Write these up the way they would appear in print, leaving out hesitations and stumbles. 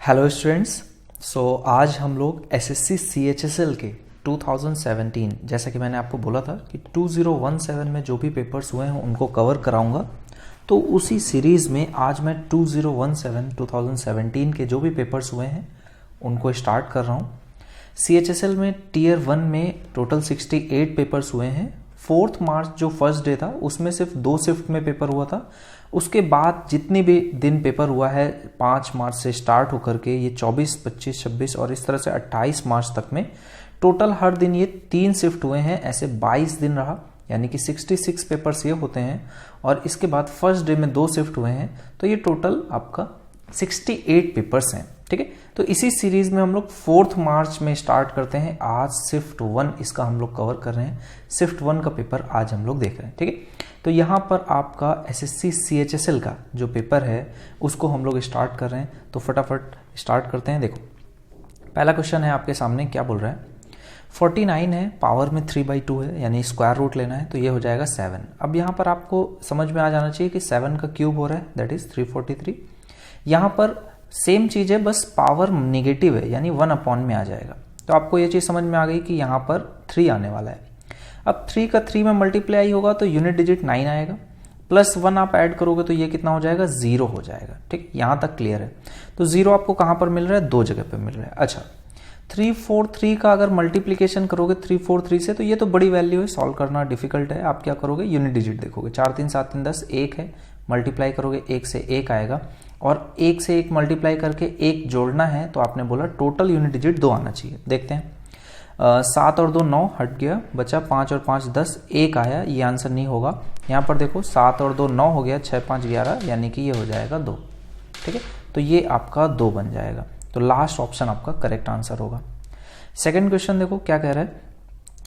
Hello students. आज हम लोग एसएससी सीएचएसएल के 2017, जैसा कि मैंने आपको बोला था कि 2017 में जो भी पेपर्स हुए हैं उनको कवर कराऊंगा। तो उसी सीरीज़ में आज मैं 2017 के जो भी पेपर्स हुए हैं उनको स्टार्ट कर रहा हूँ। सीएचएसएल में टीयर 1 में टोटल 68 पेपर्स हुए हैं। 4 मार्च जो फर्स्ट डे था उसमें सिर्फ 2 शिफ्ट में पेपर हुआ था। उसके बाद जितने भी दिन पेपर हुआ है 5 मार्च से स्टार्ट होकर के ये 24, 25, 26 और इस तरह से 28 मार्च तक में टोटल हर दिन ये 3 शिफ्ट हुए हैं। ऐसे 22 दिन रहा, यानी कि 66 पेपर्स ये होते हैं। और इसके बाद फर्स्ट डे में 2 शिफ्ट हुए हैं, तो ये टोटल आपका 68 पेपर्स हैं। ठीक है, तो इसी सीरीज में हम लोग 4 मार्च में स्टार्ट करते हैं। आज शिफ्ट 1 इसका हम लोग कवर कर रहे हैं। शिफ्ट 1 का पेपर आज हम लोग देख रहे हैं। ठीक है, तो यहाँ पर आपका एसएससी सीएचएसएल का जो पेपर है उसको हम लोग स्टार्ट कर रहे हैं। तो फटाफट स्टार्ट करते हैं। देखो, पहला क्वेश्चन है आपके सामने, क्या बोल रहा है? 49 है, पावर में 3/2 है, यानी स्क्वायर रूट लेना है, तो ये हो जाएगा 7। अब यहाँ पर आपको समझ में आ जाना चाहिए कि 7 का क्यूब हो रहा है, दैट इज 343। यहाँ पर सेम चीज है, बस पावर नेगेटिव है, यानी 1 में आ जाएगा। तो आपको ये चीज समझ में आ गई कि यहाँ पर 3 आने वाला है। अब 3 का 3 में मल्टीप्लाई होगा तो यूनिट डिजिट 9 आएगा, प्लस 1 आप ऐड करोगे तो ये कितना हो जाएगा? 0 हो जाएगा। ठीक, यहाँ तक क्लियर है। तो 0 आपको कहाँ पर मिल रहा है? 2 जगह पे मिल रहा है। अच्छा, 343 का अगर मल्टीप्लीकेशन करोगे 343 से, तो ये तो बड़ी वैल्यू है, सॉल्व करना डिफिकल्ट है। आप क्या करोगे? यूनिट डिजिट देखोगे। 4 3 7 3 10, 1 है, मल्टीप्लाई करोगे 1 से 1 आएगा, और 1 से 1 मल्टीप्लाई करके 1 जोड़ना है, तो आपने बोला टोटल यूनिट डिजिट 2 आना चाहिए। देखते हैं, 7 और 2 9 हट गया, बचा 5 और 5 10, 1 आया, ये आंसर नहीं होगा। यहाँ पर देखो 7 और 2 9 हो गया, 6 5 11, यानी कि ये हो जाएगा 2। ठीक है, तो ये आपका 2 बन जाएगा। तो लास्ट ऑप्शन आपका करेक्ट आंसर होगा। सेकंड क्वेश्चन देखो क्या कह रहा है,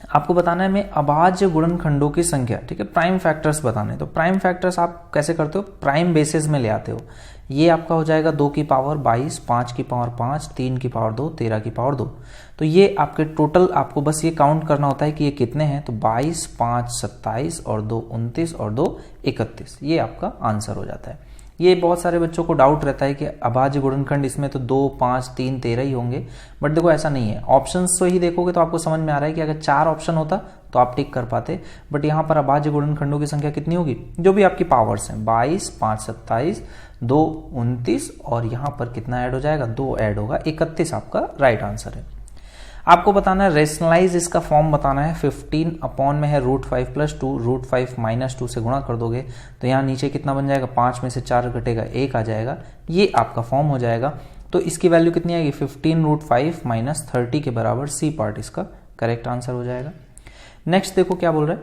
आपको बताना है में अभाज्य गुणनखंडों की संख्या। ठीक है, प्राइम फैक्टर्स बताने। तो प्राइम फैक्टर्स आप कैसे करते हो? प्राइम बेसिस में ले आते हो। ये आपका हो जाएगा 2 की पावर 22, 5 की पावर 5, 3 की पावर 2, 13 की पावर 2। तो ये आपके टोटल, आपको बस ये काउंट करना होता है कि ये कितने हैं। तो 22, 5 27 और 2 29 और 2 31, ये आपका आंसर हो जाता है। ये बहुत सारे बच्चों को डाउट रहता है कि अभाज्य गुणनखंड इसमें तो 2 5 3 13 ही होंगे, बट देखो ऐसा नहीं है। ऑप्शंस तो ही देखोगे तो आपको समझ में आ रहा है कि अगर 4 ऑप्शन होता तो आप टिक कर पाते, बट यहाँ पर अभाज्य गुणनखंडों की संख्या कितनी होगी? जो भी आपकी पावर्स हैं, 22, 5 27, 2 29 और यहाँ पर कितना ऐड हो जाएगा? 2 ऐड होगा, 31 आपका राइट आंसर है। आपको बताना है रेशनलाइज, इसका फॉर्म बताना है। 15 में है √5 + 2, √5 - 2 से गुणा कर दोगे तो यहाँ नीचे कितना बन जाएगा? 5 में से 4 घटेगा, 1 आ जाएगा, ये आपका फॉर्म हो जाएगा। तो इसकी वैल्यू कितनी आएगी? 15 √5 - 30 के बराबर, सी पार्ट इसका करेक्ट आंसर हो जाएगा। नेक्स्ट देखो क्या बोल रहा है,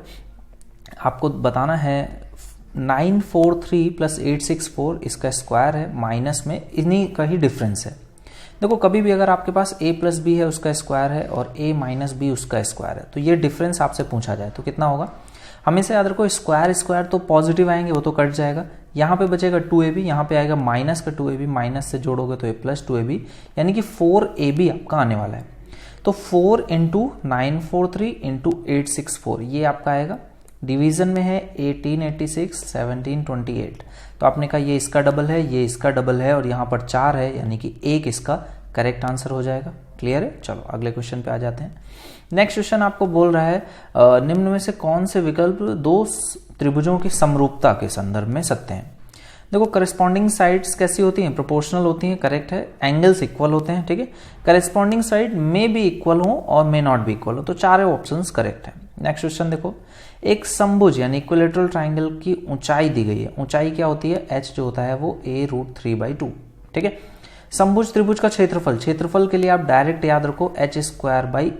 आपको बताना है 943 + 864 इसका स्क्वायर है, माइनस में इन्हीं का ही डिफरेंस है। देखो, कभी भी अगर आपके पास a + b है उसका स्क्वायर है और a - b उसका स्क्वायर है, तो ये डिफरेंस आपसे पूछा जाए तो कितना होगा? हमेशा याद रखो, स्क्वायर तो पॉजिटिव आएंगे, वो तो कट जाएगा। यहाँ पे बचेगा 2ab, यहाँ पे आएगा माइनस का 2ab, माइनस से जोड़ोगे तो a + 2ab, यानी कि 4ab आपका आने वाला है। तो 4 × 943 × 864 ये आपका आएगा। डिवीजन में है 1886, 1728, तो आपने कहा ये इसका डबल है, ये इसका डबल है, और यहाँ पर 4 है, यानी कि 1 इसका करेक्ट आंसर हो जाएगा। क्लियर है? चलो अगले क्वेश्चन पे आ जाते हैं। नेक्स्ट क्वेश्चन आपको बोल रहा है निम्न में से कौन से विकल्प 2 त्रिभुजों की समरूपता के संदर्भ में सत्य हैं? देखो, करस्पॉन्डिंग साइड्स कैसी होती हैं? प्रोपोर्शनल होती हैं, करेक्ट है। एंगल्स इक्वल होते हैं, ठीक है। करस्पॉन्डिंग साइड मे भी इक्वल हो और मे नॉट भी इक्वल हो, तो 4 ऑप्शंस करेक्ट है। नेक्स्ट क्वेश्चन देखो, एक समभुज यानी इक्विलेटरल ट्राइंगल की ऊंचाई दी गई है। ऊंचाई क्या होती है? h जो होता है वो a √3/2, ठीक है। समभुज त्रिभुज का क्षेत्रफल के लिए आप डायरेक्ट याद रखो h²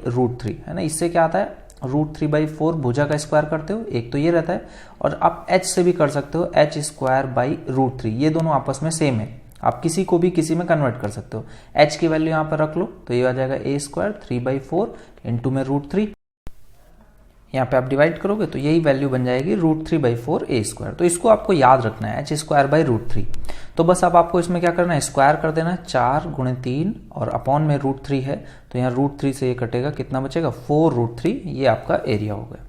√3, है ना। इससे क्या आता है? √3/4 भुजा का स्क्वायर करते हो, एक तो ये रहता है, और आप h से भी कर सकते हो h² √3, ये दोनों आपस में सेम है। आप किसी को भी किसी में कन्वर्ट कर सकते हो। h की वैल्यू यहाँ पर रख लो तो ये आ जाएगा a² 3/4 इंटू में √3, यहाँ पे आप डिवाइड करोगे तो यही वैल्यू बन जाएगी √3/4 a²। तो इसको आपको याद रखना है, h² √3। तो बस अब आपको इसमें क्या करना है? स्क्वायर कर देना है, 4 × 3 और अपॉन में √3 है, तो यहाँ √3 से ये कटेगा, कितना बचेगा? 4√3, ये आपका एरिया हो गया।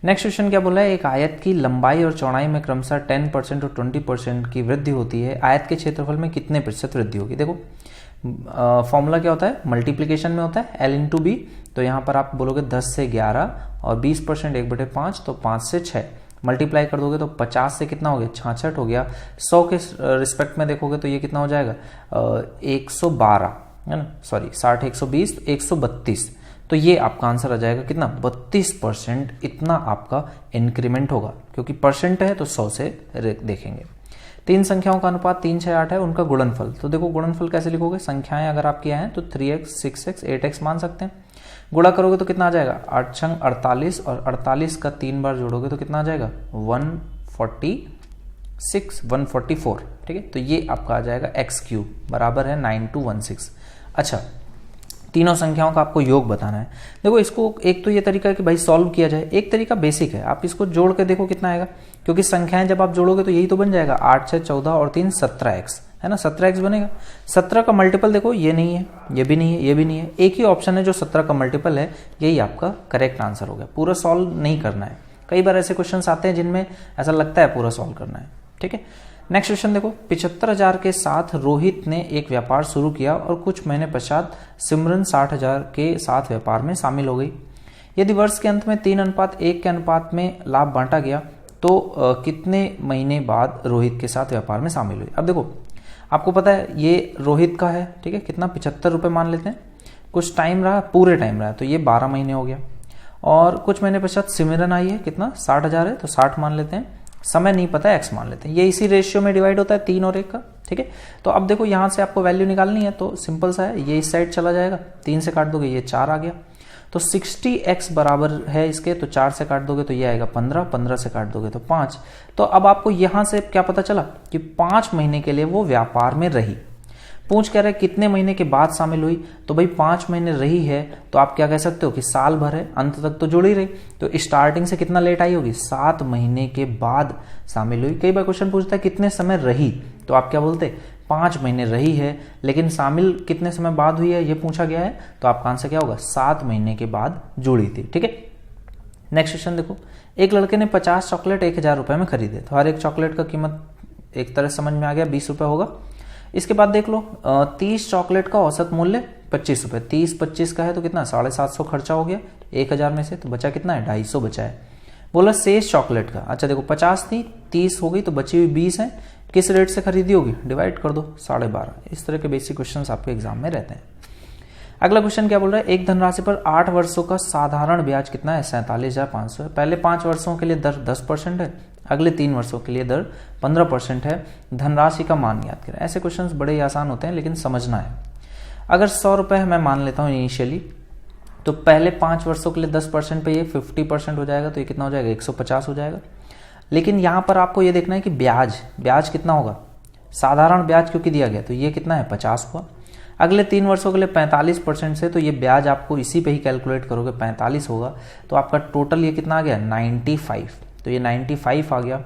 नेक्स्ट क्वेश्चन क्या बोला है, एक आयत की लंबाई और चौड़ाई में क्रमशः 10% और 20% की वृद्धि होती है, आयत के क्षेत्रफल में कितने प्रतिशत वृद्धि होगी? देखो फॉर्मूला क्या होता है, मल्टीप्लीकेशन में होता है L इंटू बी। तो यहाँ पर आप बोलोगे 10 से 11 और 20% 1/5, तो 5 से 6 मल्टीप्लाई कर दोगे तो 50 से कितना हो गया, 66 हो गया। 100 के रिस्पेक्ट में देखोगे तो ये कितना हो जाएगा, 112 है ना, सॉरी 60 120 तो 132। तो ये आपका आंसर आ जाएगा कितना, 32% इतना आपका इंक्रीमेंट होगा, क्योंकि परसेंट है तो 100 से देखेंगे। तीन संख्याओं का अनुपात 3, 6, 8 है, उनका गुणनफल। तो देखो गुणनफल कैसे लिखोगे, संख्याएं अगर आपकी आए तो 3x, 6x, 8x मान सकते हैं। गुणा करोगे तो कितना आ जाएगा, 8 छंग 48 और 48 का 3 बार जोड़ोगे तो कितना आ जाएगा 146, 144। ठीक है, तो ये आपका आ जाएगा x³ बराबर है 9216। अच्छा, तीनों संख्याओं का आपको योग बताना है। देखो इसको एक तो ये तरीका है कि भाई सॉल्व किया जाए, एक तरीका बेसिक है, आप इसको जोड़ के देखो कितना आएगा, क्योंकि संख्याएं जब आप जोड़ोगे तो यही तो बन जाएगा, 8 6 14 और 3 17x है ना, 17x बनेगा। 17 का मल्टीपल देखो ये नहीं है, ये भी नहीं है, ये भी नहीं है, एक ही ऑप्शन है जो 17 का मल्टीपल है, यही आपका करेक्ट आंसर हो गया। पूरा सॉल्व नहीं करना है, कई बार ऐसे क्वेश्चन आते हैं जिनमें ऐसा लगता है पूरा सॉल्व करना है। ठीक है, नेक्स्ट क्वेश्चन देखो, 75,000 के साथ रोहित ने एक व्यापार शुरू किया और कुछ महीने पश्चात सिमरन 60,000 के साथ व्यापार में शामिल हो गई। यदि वर्ष के अंत में 3:1 के अनुपात में लाभ बांटा गया तो कितने महीने बाद रोहित के साथ व्यापार में शामिल हुई। अब देखो आपको पता है ये रोहित का है, ठीक है, कितना 75 रुपये मान लेते हैं, कुछ टाइम रहा, पूरे टाइम रहा, तो ये 12 महीने हो गया। और कुछ महीने पश्चात सिमरन आई है, कितना 60,000 है, तो 60 मान लेते हैं, समय नहीं पता है x मान लेते हैं, ये इसी रेशियो में डिवाइड होता है 3 और 1 का। ठीक है, तो अब देखो यहाँ से आपको वैल्यू निकालनी है तो सिंपल सा है, ये इस साइड चला जाएगा, 3 से काट दोगे ये 4 आ गया, तो 60x बराबर है इसके, तो 4 से काट दोगे तो ये आएगा 15, 15 से काट दोगे तो 5। तो अब आपको यहाँ से क्या पता चला कि 5 महीने के लिए वो व्यापार में रही। पूछ कह रहे कितने महीने के बाद शामिल हुई, तो भाई 5 महीने रही है तो आप क्या कह सकते हो कि साल भर है, अंत तक तो जुड़ी रही, तो स्टार्टिंग से कितना लेट आई होगी, 7 महीने के बाद शामिल हुई। कई बार क्वेश्चन पूछता है कितने समय रही, तो आप क्या बोलते 5 महीने रही है, लेकिन शामिल कितने समय बाद हुई है ये पूछा गया है, तो आपका आंसर क्या होगा, 7 महीने के बाद जुड़ी थी। ठीक है, नेक्स्ट क्वेश्चन देखो, एक लड़के ने 50 चॉकलेट 1000 रुपए में खरीदे, तो हर एक चॉकलेट का कीमत एक तरह समझ में आ गया 20 रुपए होगा। इसके बाद देख लो 30 चॉकलेट का औसत मूल्य 25 रुपए, 30-25 का है तो कितना 750 खर्चा हो गया 1000 में से, तो बचा कितना है 250 बचा है। बोला शेष चॉकलेट का, अच्छा देखो 50 थी 30 हो गई तो बची हुई 20 है, किस रेट से खरीदी होगी, डिवाइड कर दो 12.5। इस तरह के बेसिक क्वेश्चन आपके एग्जाम में रहते हैं। अगला क्वेश्चन क्या बोल रहा है, एक धनराशि पर 8 वर्षों का साधारण ब्याज कितना है, 47,500 है। पहले 5 वर्षों के लिए दर 10% है, अगले 3 वर्षों के लिए दर 15% है। धनराशि का मान याद करें। ऐसे क्वेश्चंस बड़े ही आसान होते हैं लेकिन समझना है। अगर 100 रुपये मैं मान लेता हूँ इनिशियली, तो पहले 5 वर्षों के लिए 10% पे ये 50% हो जाएगा, तो ये कितना हो जाएगा 150 हो जाएगा। लेकिन यहाँ पर आपको ये देखना है कि ब्याज कितना होगा, साधारण ब्याज क्योंकि दिया गया तो ये कितना है 50 हुआ। अगले 3 वर्षों के लिए 45% से, तो ये ब्याज आपको इसी पे ही कैलकुलेट करोगे 45 होगा, तो आपका टोटल ये कितना आ गया 95, तो ये 95 आ गया।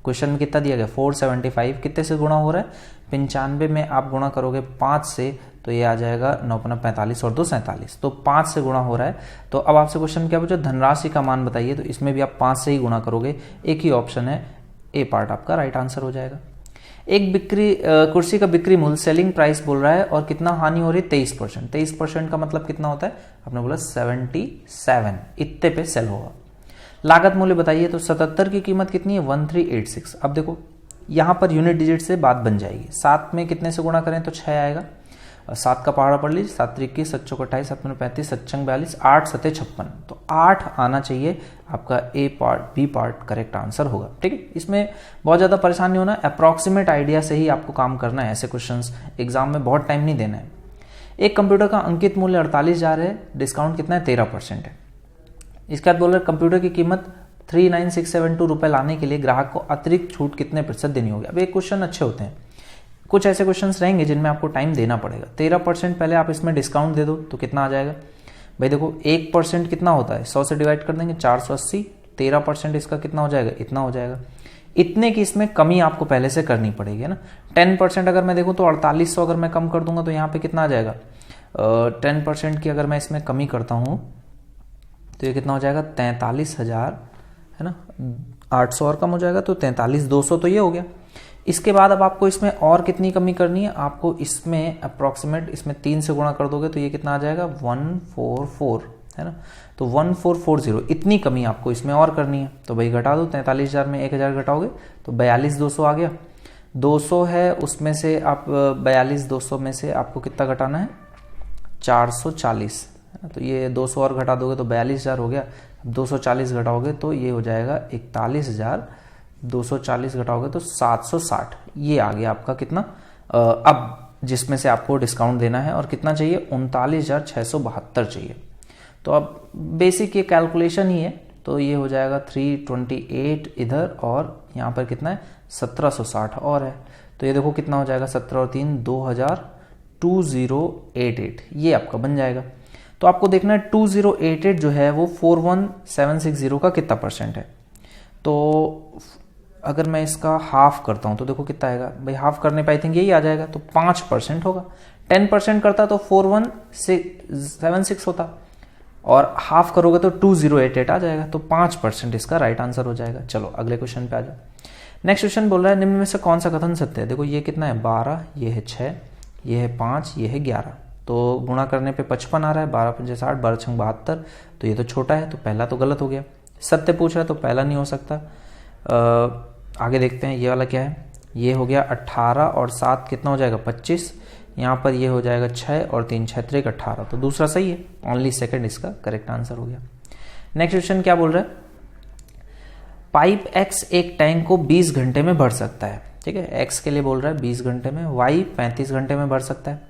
क्वेश्चन में कितना दिया गया 475, कितने से गुणा हो रहा है 95 में आप गुणा करोगे 5 से, तो ये आ जाएगा 9×45 और 2 47, तो 5 से गुणा हो रहा है। तो अब आपसे क्वेश्चन क्या पूछा, धनराशि का मान बताइए, तो इसमें भी आप 5 से ही गुणा करोगे, एक ही ऑप्शन है, ए पार्ट आपका राइट आंसर हो जाएगा। एक कुर्सी का बिक्री मूल्य सेलिंग प्राइस बोल रहा है और कितना हानि हो रही है 23%। 23% का मतलब कितना होता है, आपने बोला 77, इतने पे सेल होगा। लागत मूल्य बताइए, तो 77 की कीमत कितनी है 1386। अब देखो यहाँ पर यूनिट डिजिट से बात बन जाएगी, 7 में कितने से गुणा करें तो 6 आएगा, 7 का पहाड़ा पढ़ लीजिए, 7 21, 7 चौक 28, 7 35, 7 42, 8 7 56, तो 8 आना चाहिए आपका A part, B part correct answer होगा। ठीक है, इसमें बहुत ज़्यादा परेशान नहीं होना, अप्रॉक्सीमेट आइडिया से ही आपको काम करना है, ऐसे क्वेश्चंस एग्जाम में बहुत टाइम नहीं देना है। एक कंप्यूटर का अंकित मूल्य 48,000 है, डिस्काउंट कितना है 13% है। इसके बाद बोल रहे कंप्यूटर की कीमत 39672 रुपये लाने के लिए ग्राहक को अतिरिक्त छूट कितने प्रतिशत देनी होगी। अब ये क्वेश्चन अच्छे होते हैं, कुछ ऐसे क्वेश्चंस रहेंगे जिनमें आपको टाइम देना पड़ेगा। 13% पहले आप इसमें डिस्काउंट दे दो तो कितना आ जाएगा भाई, देखो 1% कितना होता है 100 से डिवाइड कर देंगे 480, 13% इसका कितना हो जाएगा, इतना हो जाएगा। इतने की इसमें कमी आपको पहले से करनी पड़ेगी, है ना। 10% अगर मैं देखूँ तो 4800 अगर मैं कम कर दूंगा तो यहाँ पे कितना आ जाएगा, 10% की अगर मैं इसमें कमी करता हूँ तो ये कितना हो जाएगा 43,000, है ना, 800 और कम हो जाएगा तो 43,200, तो ये हो गया। इसके बाद अब आपको इसमें और कितनी कमी करनी है, आपको इसमें अप्रॉक्सीमेट इसमें 3 से गुणा कर दोगे तो ये कितना आ जाएगा 144, है ना। तो 1440 इतनी कमी आपको इसमें और करनी है। तो भाई घटा दो, 43,000 में 1,000 घटाओगे तो 42,200 आ गया। 200 है उसमें से आप 42,200 में से आपको कितना घटाना है 440, है ना। तो ये 200 और घटा दोगे तो 42,000 हो गया। 240 घटाओगे तो ये हो जाएगा 41,000, 240 घटाओगे तो 760। ये आ गया आपका कितना अब जिसमें से आपको डिस्काउंट देना है, और कितना चाहिए 39,672 चाहिए। तो अब बेसिक ये कैलकुलेशन ही है, तो ये हो जाएगा 328 इधर, और यहाँ पर कितना है 1760 और है। तो ये देखो कितना हो जाएगा 17 और 3 2088, ये आपका बन जाएगा। तो आपको देखना है 2088 जो है वो 41760 का कितना परसेंट है। तो अगर मैं इसका हाफ करता हूं तो देखो कितना आएगा भाई, हाफ करने पे आई थिंक यही आ जाएगा, तो 5% होगा। 10% करता तो 4176 होता, और हाफ करोगे तो 2088 आ जाएगा। तो 5% इसका राइट आंसर हो जाएगा। चलो अगले क्वेश्चन पे आ जाओ। नेक्स्ट क्वेश्चन बोल रहा है निम्न में से कौन सा कथन सत्य है। देखो ये कितना है 12, ये है 6, ये है 5, ये है 11। तो गुणा करने पे 55 आ रहा है, 12 पंजे 60, 12 छंग 72। तो ये तो छोटा है, तो पहला तो गलत हो गया। सत्य पूछ रहा है तो पहला नहीं हो सकता। आगे देखते हैं ये वाला क्या है। ये हो गया 18 और 7 कितना हो जाएगा 25। यहाँ पर ये हो जाएगा 6 और 3 6 3 18। तो दूसरा सही है, ओनली सेकंड इसका करेक्ट आंसर हो गया। नेक्स्ट क्वेश्चन क्या बोल रहा है, पाइप x एक टैंक को 20 घंटे में भर सकता है। ठीक है, x के लिए बोल रहा है 20 घंटे में, y 35 घंटे में भर सकता है।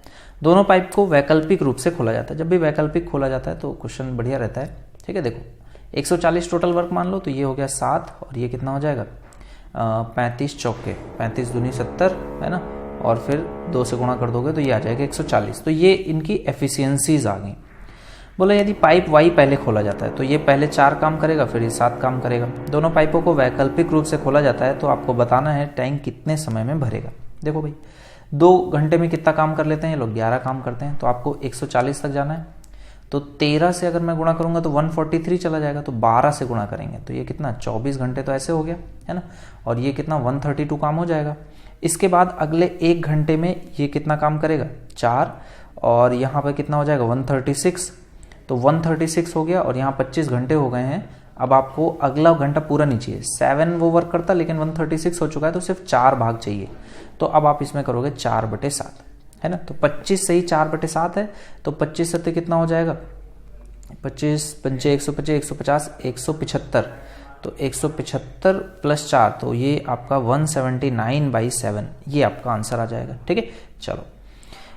दोनों पाइप को वैकल्पिक रूप से खोला जाता है। जब भी वैकल्पिक खोला जाता है तो क्वेश्चन बढ़िया रहता है। ठीक है, देखो 140 टोटल वर्क मान लो, तो ये हो गया 7, और ये कितना हो जाएगा 35 चौके 35 दूनी 70, है ना, और फिर 2 से गुणा कर दोगे तो ये आ जाएगा 140। तो ये इनकी एफिशिएंसीज आ गई। बोला यदि पाइप y पहले खोला जाता है तो ये पहले 4 काम करेगा, फिर ये 7 काम करेगा। दोनों पाइपों को वैकल्पिक रूप से खोला जाता है, तो आपको बताना है टैंक कितने समय में भरेगा। देखो भाई 2 घंटे में कितना काम कर लेते हैं ये लोग, 11 काम करते हैं। तो आपको 140 तक जाना है, तो 13 से अगर मैं गुणा करूंगा तो 143 चला जाएगा। तो 12 से गुणा करेंगे तो ये कितना 24 घंटे तो ऐसे हो गया, है ना। और ये कितना 132 काम हो जाएगा। इसके बाद अगले 1 घंटे में ये कितना काम करेगा 4, और यहाँ पर कितना हो जाएगा 136। तो 136 हो गया, और यहाँ 25 घंटे हो गए हैं। अब आपको अगला घंटा पूरा नहीं चाहिए, 7 वो वर्क करता, लेकिन 136 हो चुका है, तो सिर्फ 4 भाग चाहिए। तो अब आप इसमें करोगे 4/7, है ना। तो 25 से ही 4/7 है, तो 25 से कितना हो जाएगा 25 पंचे 125 150 175। तो 175 प्लस 4, तो ये आपका 179/7, ये आपका आंसर आ जाएगा। ठीक है, चलो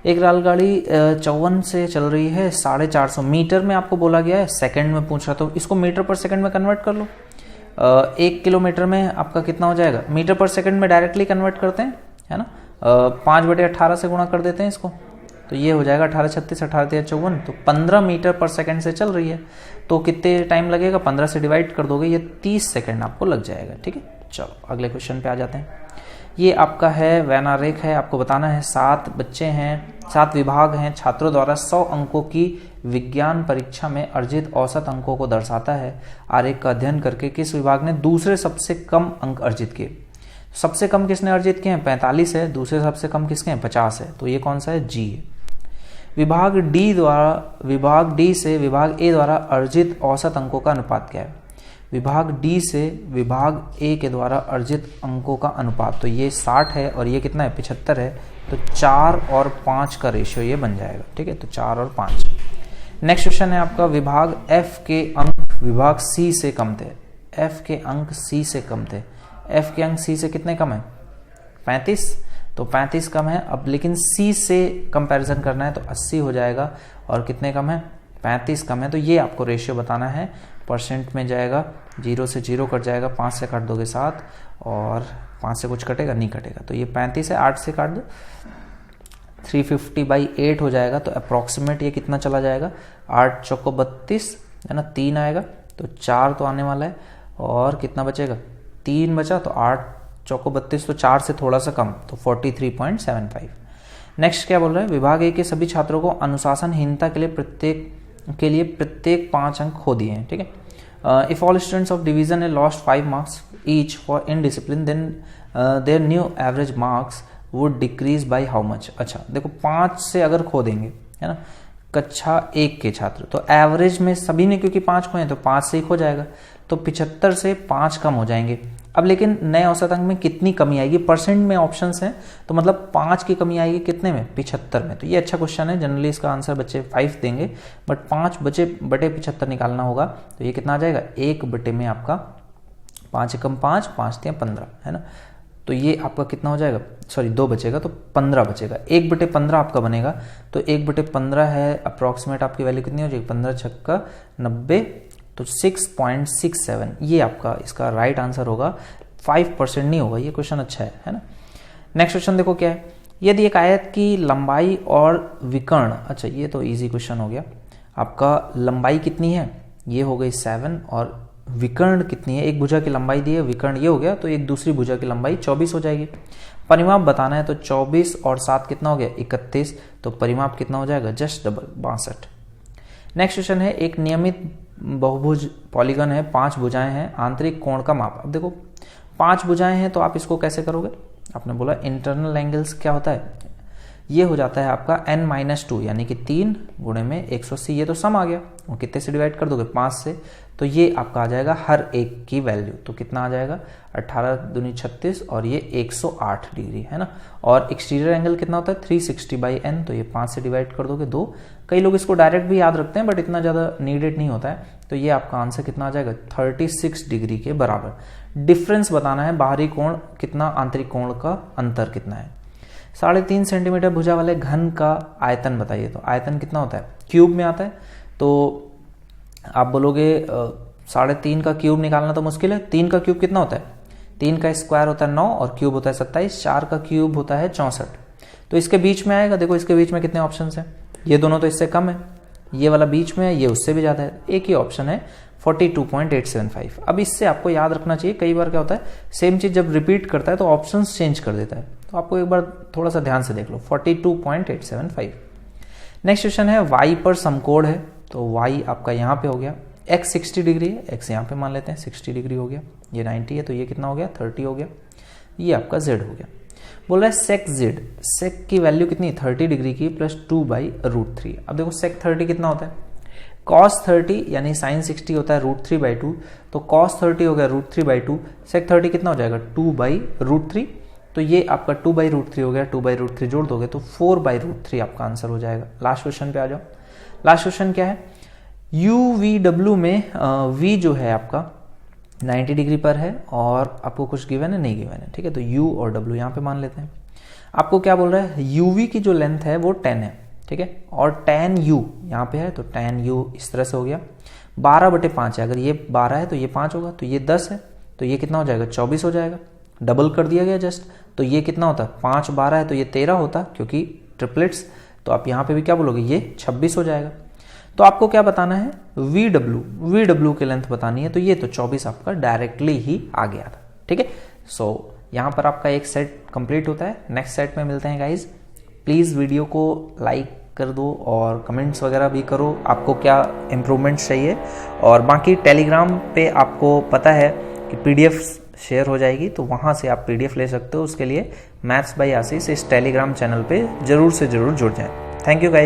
एक रेलगाड़ी 54 से चल रही है 450 मीटर में, आपको बोला गया है सेकंड में पूछ रहा, तो इसको मीटर पर सेकंड में कन्वर्ट कर लो। 1 किलोमीटर में आपका कितना हो जाएगा, मीटर पर सेकंड में डायरेक्टली कन्वर्ट करते हैं, है ना। 5/18 से गुणा कर देते हैं इसको, तो ये हो जाएगा 18 36 18 13 54। तो 15 मीटर पर सेकंड से चल रही है, तो कितने टाइम लगेगा, 15 से डिवाइड कर दोगे, ये 30 सेकंड आपको लग जाएगा। ठीक है, चलो अगले क्वेश्चन पे आ जाते हैं। ये आपका है वैन आरेख है, आपको बताना है 7 बच्चे हैं, 7 विभाग हैं, छात्रों द्वारा 100 अंकों की विज्ञान परीक्षा में अर्जित औसत अंकों को दर्शाता है। आरेख का अध्ययन करके किस विभाग ने दूसरे सबसे कम अंक अर्जित किए। सबसे कम किसने अर्जित किए हैं 45 है, दूसरे सबसे कम किसके हैं 50 है, तो ये कौन सा है जी है। विभाग डी से विभाग ए द्वारा अर्जित औसत अंकों का अनुपात क्या है। विभाग डी से विभाग ए के द्वारा अर्जित अंकों का अनुपात, तो ये 60 है और ये कितना है 75 है, तो 4 और 5 का रेशियो ये बन जाएगा। ठीक है, तो 4 और 5। नेक्स्ट क्वेश्चन है आपका, विभाग एफ के अंक विभाग सी से कम थे। एफ के अंक सी से कम थे, एफ के अंक सी से कितने कम है 35, तो 35 कम है। अब लेकिन सी से कंपैरिजन करना है तो 80 हो जाएगा, और कितने कम है 35 कम है। तो ये आपको रेशियो बताना है, परसेंट में जाएगा, 0 से 0 कट जाएगा, 5 से काट दोगे 7, और 5 से कुछ कटेगा नहीं कटेगा, तो ये 35 है, 8 से काट दो 350/8 हो जाएगा। तो अप्रॉक्सीमेट ये कितना चला जाएगा 8 चौको 32, है ना, 3 आएगा, तो 4 तो आने वाला है, और कितना बचेगा 3 बचा, तो 8 चौको 32, तो 4 से थोड़ा सा कम, तो 43.75। नेक्स्ट क्या बोल रहा है, विभाग ए के सभी छात्रों को अनुशासनहीनता के लिए प्रत्येक 5 अंक खो दिए हैं। ठीक है, if all students of division A lost 5 marks each for indiscipline then their new average marks would decrease by how much. अच्छा देखो 5 से अगर खो देंगे है ना कक्षा 1 के छात्र, तो एवरेज में सभी ने क्योंकि 5 खोए तो 5 से ही खो जाएगा, तो 75 से 5 कम हो जाएंगे। अब लेकिन नए औसत अंक में कितनी कमी आएगी, परसेंट में ऑप्शंस हैं, तो मतलब 5 की कमी आएगी कितने में, 75 में। तो ये अच्छा क्वेश्चन है, जनरली इसका आंसर बच्चे 5 देंगे, बट 5 बटे 75 निकालना होगा, तो ये कितना आ जाएगा 1 बटे में आपका 5 एकम 5, 5 तिया 15 है ना, तो ये आपका कितना हो जाएगा, सॉरी 2 बचेगा तो 15 बचेगा, 1 बटे 15 आपका बनेगा, तो 1 बटे 15 है अप्रॉक्सीमेट आपकी वैल्यू कितनी हो जाएगी, 15 छक्का 90, तो 6.67 ये आपका इसका राइट आंसर होगा, 5% नहीं होगा। ये क्वेश्चन अच्छा है ना। नेक्स्ट क्वेश्चन देखो क्या है, यदि एक आयत की लंबाई और विकर्ण, अच्छा ये तो इजी क्वेश्चन हो गया, आपका लंबाई कितनी है, ये हो गई 7 और विकर्ण कितनी है, एक भुजा की लंबाई दी है, विकर्ण ये हो गया, तो एक दूसरी भुजा की लंबाई 24 हो जाएगी। परिमाप बताना है तो 24 और 7 कितना हो गया 31, तो परिमाप कितना हो जाएगा जस्ट डबल 62। नेक्स्ट क्वेश्चन है, एक नियमित बहुभुज पॉलीगन है, 5 भुजाएं हैं, आंतरिक कोण का माप। अब देखो 5 भुजाएं हैं तो आप इसको कैसे करोगे, आपने बोला इंटरनल एंगल्स क्या होता है, ये हो जाता है आपका n-2 यानी कि 3 गुणे में 180, ये तो सम आ गया, वो कितने से डिवाइड कर दोगे 5 से, तो ये आपका आ जाएगा हर एक की वैल्यू, तो कितना आ जाएगा 18 दूनी 36 और ये 108 डिग्री है ना। और एक्सटीरियर एंगल कितना होता है 360/n, तो ये 5 से डिवाइड कर दोगे 2। कई लोग इसको डायरेक्ट भी याद रखते हैं बट इतना ज़्यादा नीडेड नहीं होता है, तो ये आपका आंसर कितना आ जाएगा 36 डिग्री के बराबर। डिफरेंस बताना है, बाहरी कोण कितना, आंतरिक कोण का अंतर कितना है। 3.5 सेंटीमीटर भुजा वाले घन का आयतन बताइए, तो आयतन कितना होता है, क्यूब में आता है, तो आप बोलोगे 3.5 का क्यूब निकालना तो मुश्किल है, 3 का क्यूब कितना होता है, 3 का स्क्वायर होता है 9 और क्यूब होता है 27, 4 का क्यूब होता है 64, तो इसके बीच में आएगा, देखो इसके बीच में कितने ऑप्शन हैं, ये दोनों तो इससे कम है, ये वाला बीच में है, ये उससे भी ज़्यादा है, एक ही ऑप्शन है 42.875। अब इससे आपको याद रखना चाहिए, कई बार क्या होता है सेम चीज़ जब रिपीट करता है तो ऑप्शंस चेंज कर देता है, तो आपको एक बार थोड़ा सा ध्यान से देख लो, 42.875। नेक्स्ट क्वेश्चन है, y पर समकोण है, तो y आपका यहाँ पे हो गया, x 60 डिग्री है, x यहाँ पे मान लेते हैं 60 डिग्री हो गया, ये 90 है, तो ये कितना हो गया 30 हो गया, ये आपका z हो गया। बोल रहा है sec z, sec की वैल्यू कितनी 30 डिग्री की प्लस 2/√3। अब देखो sec 30 कितना होता है, cos 30 यानी sin 60 होता है √3/2, तो cos 30 हो गया √3/2, sec 30 कितना हो जाएगा 2/√3, तो ये आपका 2/√3 हो गया, 2/√3 जोड़ दोगे तो 4/√3 आपका आंसर हो जाएगा। लास्ट क्वेश्चन पे आ जाओ। लास्ट क्वेश्चन क्या है, UVW में V जो है आपका 90 डिग्री पर है और आपको कुछ गिवन है, नहीं गिवन है, ठीक है, तो U और W यहाँ पे मान लेते हैं। आपको क्या बोल रहा है, UV की जो लेंथ है वो 10 है, ठीक है, और tan U यहाँ पे है, तो tan U इस तरह से हो गया, 12/5 है, अगर ये 12 है तो ये 5 होगा, तो ये 10 है, तो ये कितना हो जाएगा 24 हो जाएगा, डबल कर दिया गया जस्ट, तो ये कितना होता है 5 12 है तो ये 13 होता, क्योंकि ट्रिपलेट्स, तो आप यहाँ पे भी क्या बोलोगे ये 26 हो जाएगा। तो आपको क्या बताना है, VW की लेंथ बतानी है, तो ये तो 24 आपका डायरेक्टली ही आ गया था, ठीक है। सो यहाँ पर आपका एक सेट कंप्लीट होता है, नेक्स्ट सेट में मिलते हैं गाइज। प्लीज़ वीडियो को लाइक कर दो और कमेंट्स वगैरह भी करो, आपको क्या इम्प्रूवमेंट्स चाहिए, और बाकी टेलीग्राम पे आपको पता है कि PDF शेयर हो जाएगी, तो वहाँ से आप PDF ले सकते हो। उसके लिए मैथ्स बाय आशीष इस टेलीग्राम चैनल पे जरूर से जरूर जुड़ जाएं। Thank you guys.